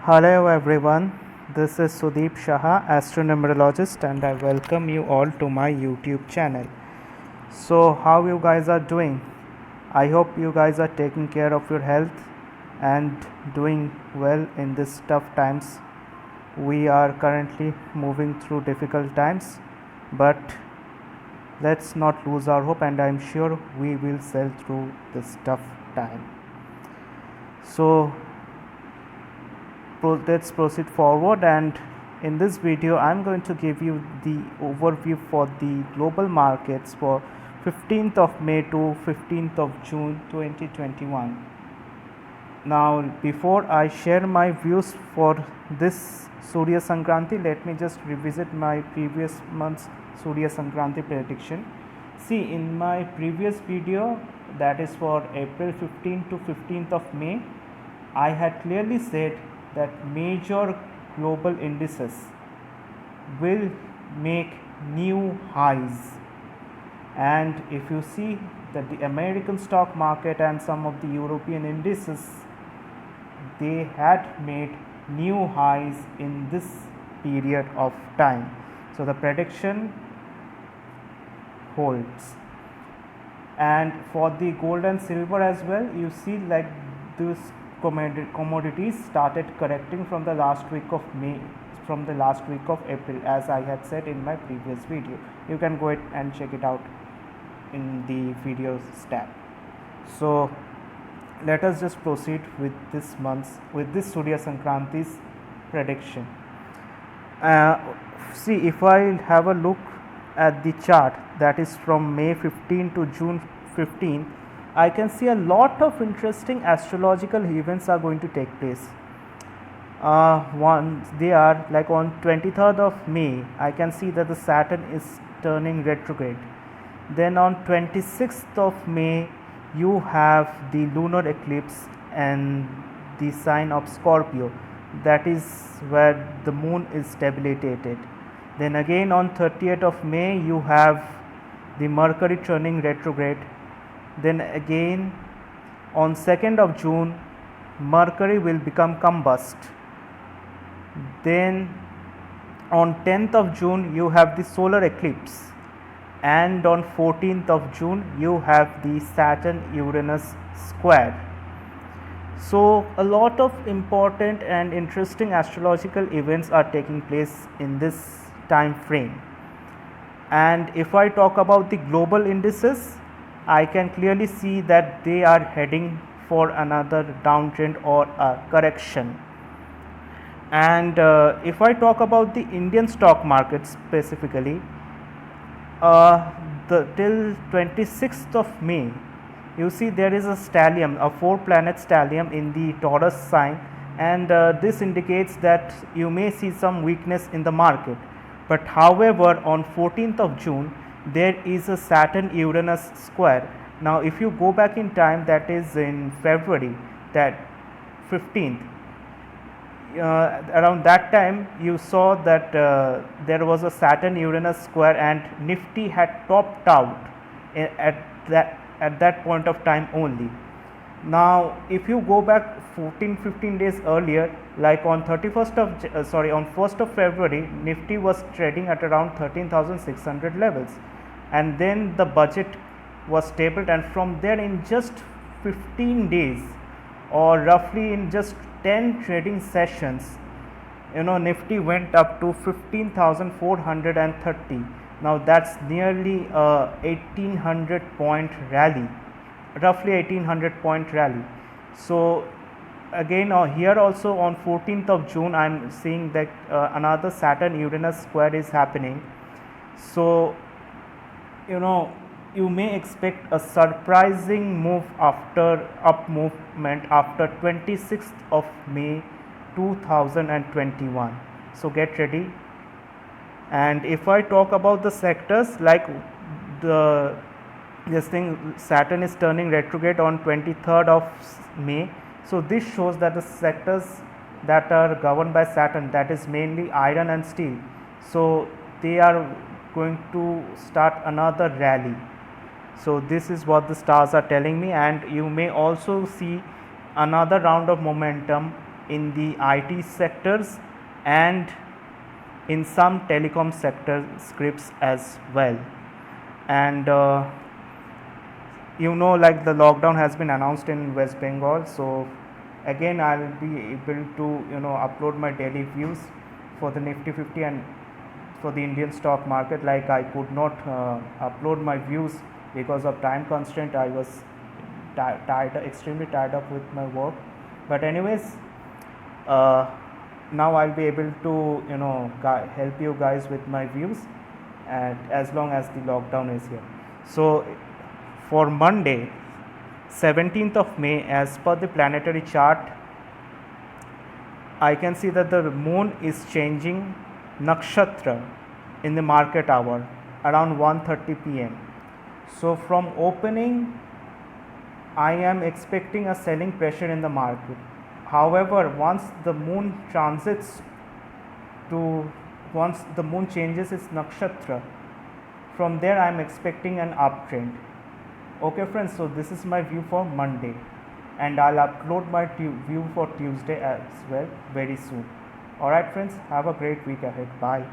Hello everyone, this is Sudeep Shaha, astronumerologist, and I welcome you all to my YouTube channel. So, how you guys are doing? I hope you guys are taking care of your health and doing well in these tough times. We are currently moving through difficult times, but let's not lose our hope, and I'm sure we will sail through this tough time. So, let's proceed forward, and in this video I'm going to give you the overview for the global markets for 15th of May to 15th of June 2021. Now before I share my views for this Surya Sankranti, let me just revisit my previous month's Surya Sankranti prediction. See, in my previous video, that is for April 15th to 15th of May, I had clearly said that major global indices will make new highs, and if you see that the American stock market and some of the European indices, they had made new highs in this period of time. So the prediction holds. And for the gold and silver as well, you see like these commodities started correcting from the last week of May, from the last week of April, as I had said in my previous video. You can go ahead and check it out in the videos tab. So let us just proceed with this Surya Sankranti's prediction. See, if I have a look at the chart, that is from May 15 to June 15, I can see a lot of interesting astrological events are going to take place. They are like on 23rd of May, I can see that the Saturn is turning retrograde. Then on 26th of May, you have the lunar eclipse and the sign of Scorpio, that is where the moon is debilitated. Then again on 30th of May, you have the Mercury turning retrograde. Then again on 2nd of June, Mercury will become combust. Then on 10th of June, you have the solar eclipse, and on 14th of June, you have the Saturn-Uranus square. So a lot of important and interesting astrological events are taking place in this time frame. And if I talk about the global indices, I can clearly see that they are heading for another downtrend or a correction. And if I talk about the Indian stock market specifically, till 26th of May, you see there is a stellium, a 4-planet stellium in the Taurus sign, and this indicates that you may see some weakness in the market. But however, on 14th of June, there is a Saturn-Uranus square. Now if you go back in time, that is in February, that 15th, around that time you saw that there was a Saturn-Uranus square and Nifty had topped out at that point of time only. Now if you go back 14-15 days earlier, like on 1st of February, Nifty was trading at around 13,600 levels, and then the budget was stabled, and from there in just 15 days, or roughly in just 10 trading sessions, Nifty went up to 15,430. Now that's nearly a 1800 point rally, roughly 1800 point rally. So again here also on 14th of June, I'm seeing that another Saturn-Uranus square is happening. So you may expect a surprising move after up movement after 26th of May 2021. So get ready. And if I talk about the sectors, like Saturn is turning retrograde on 23rd of May. So this shows that the sectors that are governed by Saturn, that is mainly iron and steel, so they are going to start another rally. So this is what the stars are telling me, and you may also see another round of momentum in the IT sectors and in some telecom sector scripts as well. And like the lockdown has been announced in West Bengal, so again I'll be able to upload my daily views for the Nifty 50 and for the Indian stock market. Like I could not upload my views because of time constraint. I was extremely tied up with my work, but anyways, now I'll be able to help you guys with my views, and as long as the lockdown is here. So for Monday 17th of May, as per the planetary chart, I can see that the moon is changing nakshatra in the market hour around 1:30 p.m. So from opening I am expecting a selling pressure in the market. However, once the moon changes its nakshatra, from there I am expecting an uptrend. Okay friends, so this is my view for Monday, and I'll upload my view for Tuesday as well very soon. Alright friends, have a great week ahead. Bye.